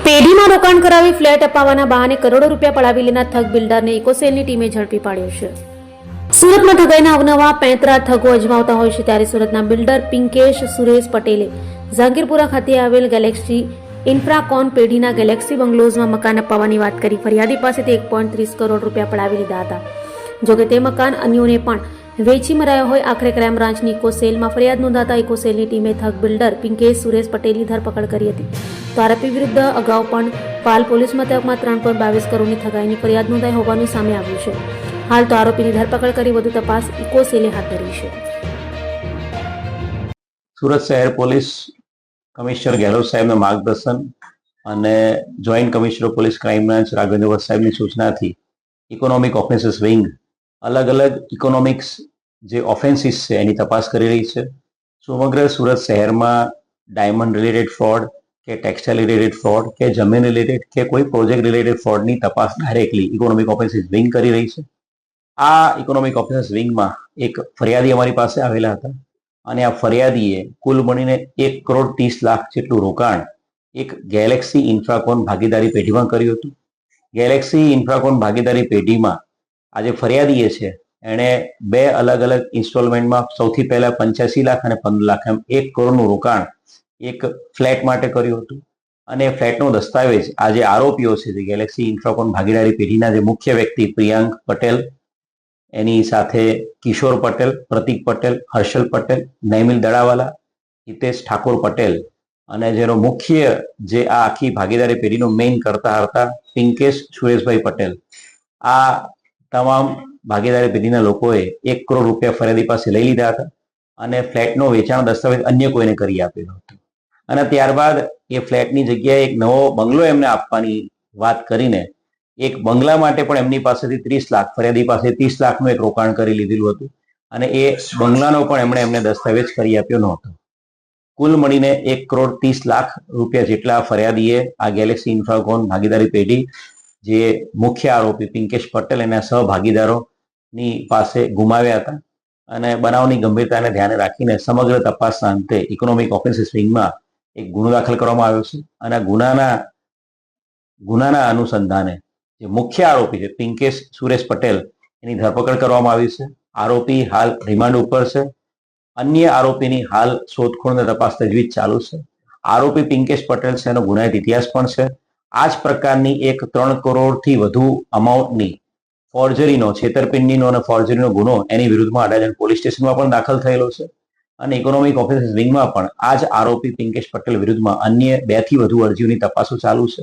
પેઢીમાં રોકાણ કરાવી ફ્લેટ અપાવવાના બહાને કરોડો રૂપિયા પડાવી લેનાર ઠગ બિલ્ડરને ઇકોસેલની ટીમે ઝડપી પાડ્યો છે। સુરતમાં ઠગાઈના અવનવા પેંતરા ઠગો અજમાવતા હોય છે ત્યારે સુરતના બિલ્ડર પિંકેશ સુરેશ પટેલે ઝાંગીરપુરા ખાતે આવેલ ગેલેક્સી ઇન્ફ્રાકોન પેઢીના ગેલેક્સી બંગલોઝમાં મકાન અપાવવાની વાત કરી ફરિયાદી પાસેથી 1.30 કરોડ રૂપિયા પડાવી લીધા હતા। જોકે તે મકાન અન્યોને પણ વેચી મરાયો હોય। આખરે ક્રાઇમ બ્રાન્ચની ઇકોસેલમાં ફરિયાદ નોંધાતા ઇકોસેલની ટીમે ઠગ બિલ્ડર પિંકેશ સુરેશ પટેલની ધરપકડ કરી હતી। તો આરોપી વિરુદ્ધ અગાઉ પણ પાલ પોલીસ મથકમાં 3.22 કરોડની ઠગાઈની ફરિયાદ નોંધાઈ હોવાનું સામે આવ્યું છે। હાલ તો આરોપીની ધરપકડ કરી વધુ તપાસ ઇકોસેલે હાથ ધરી છે। સુરત શહેર પોલીસ કમિશનર ગેહલોત સાહેબના માર્ગદર્શન અને joint commissioner police crime branch Raghavendra Bhatt સાહેબની સૂચનાથી ઇકોનોમિક ઓફેન્સીસ વિંગ અલગ અલગ ઇકોનોમિક્સ જે ઓફેન્સીસ છે એની તપાસ કરી રહી છે। સમગ્ર સુરત શહેરમાં ડાયમંડ રિલેટેડ ફ્રોડ કે ટેક્સટાઇલ રિલેટેડ ફ્રોડ કે જમીન રિલેટેડ કે કોઈ પ્રોજેક્ટ રિલેટેડ ફ્રોડની તપાસ ડાયરેક્ટલી ઇકોનોમિક ઓફેન્સીસ વિંગ કરી રહી છે। આ ઇકોનોમિક ઓફેન્સીસ વિંગમાં એક ફરિયાદી અમારી પાસે આવેલા હતા અને આ ફરિયાદીએ કુલ મળીને 1,30,00,000 જેટલું રોકાણ એક ગેલેક્સી ઇન્ફ્રાકોન ભાગીદારી પેઢીમાં કર્યું હતું। ગેલેક્સી ઇન્ફ્રાકોન ભાગીદારી પેઢીમાં આજે ફરિયાદીએ છે એણે બે અલગ અલગ ઇન્સ્ટોલમેન્ટમાં સૌથી પહેલા 85 લાખ અને 15 લાખ એમ 1 કરોડનું રોકાણ એક ફ્લેટ માટે કર્યું હતું અને ફ્લેટનો દસ્તાવેજ આ જે આરોપીઓ છે જે ગેલેક્સી ઇન્ફ્રાકોન ભાગીદારી પેઢીના જે મુખ્ય વ્યક્તિ પ્રિયાંક પટેલ, એની સાથે કિશોર પટેલ, પ્રતિક પટેલ, હર્ષલ પટેલ, નૈમિલ દડાવાલા, હિતેશ ઠાકોર પટેલ અને જેનો મુખ્ય જે આ આખી ભાગીદારી પેઢીનો મેઇન કરતા હતા પિંકેશ સુરેશભાઈ પટેલ, આ તમામ ભાગીદારી પેઢીના લોકોએ 1 કરોડ રૂપિયા ફરિયાદી પાસે લઈ લીધા હતા અને ફ્લેટનો વેચાણ દસ્તાવેજ અન્ય કોઈને કરી આપેલો હતો અને ત્યારબાદ એ ફ્લેટની જગ્યાએ એક નવો બંગલો એમને આપવાની વાત કરીને એક બંગલા માટે પણ એમની પાસેથી 30 લાખ, ફરિયાદી પાસે 30 લાખનું એક રોકાણ કરી લીધેલું હતું અને એ બંગલાનો પણ એમને દસ્તાવેજ કરી આપ્યો નહોતો। કુલ મળીને 1,30,00,000 રૂપિયા જેટલા ફરિયાદીએ આ ગેલેક્સી ઇન્ફ્રાકોન ભાગીદારી પેઢી જે મુખ્ય આરોપી પિંકેશ પટેલ એના સહભાગીદારોની પાસે ગુમાવ્યા હતા અને બનાવની ગંભીરતાને ધ્યાને રાખીને સમગ્ર તપાસના અંતે ઇકોનોમિક ઓફેન્સીસ વિંગમાં એક ગુનો દાખલ કરવામાં આવ્યો છે અને ગુનાના અનુસંધાને જે મુખ્ય આરોપી છે પિંકેશ સુરેશ પટેલ એની ધરપકડ કરવામાં આવી છે। આરોપી હાલ રિમાન્ડ ઉપર છે। અન્ય આરોપીની હાલ શોધખોળ અને તપાસ તજવીજ ચાલુ છે। આરોપી પિંકેશ પટેલ છે એનો ગુનાહિત ઇતિહાસ પણ છે। આ જ પ્રકારની એક 3 કરોડથી વધુ અમાઉન્ટની ફોર્જરીનો, છેતરપિંડીનો અને ફોર્જરીનો ગુનો એની વિરુદ્ધમાં અડાજણ પોલીસ સ્ટેશનમાં પણ દાખલ થયેલો છે અને ઇકોનોમિક ઓફેન્સીસ વિંગમાં પણ આ જ આરોપી પિંકેશ પટેલ વિરુદ્ધમાં અન્ય 2થી વધુ અરજીઓની તપાસો ચાલુ છે।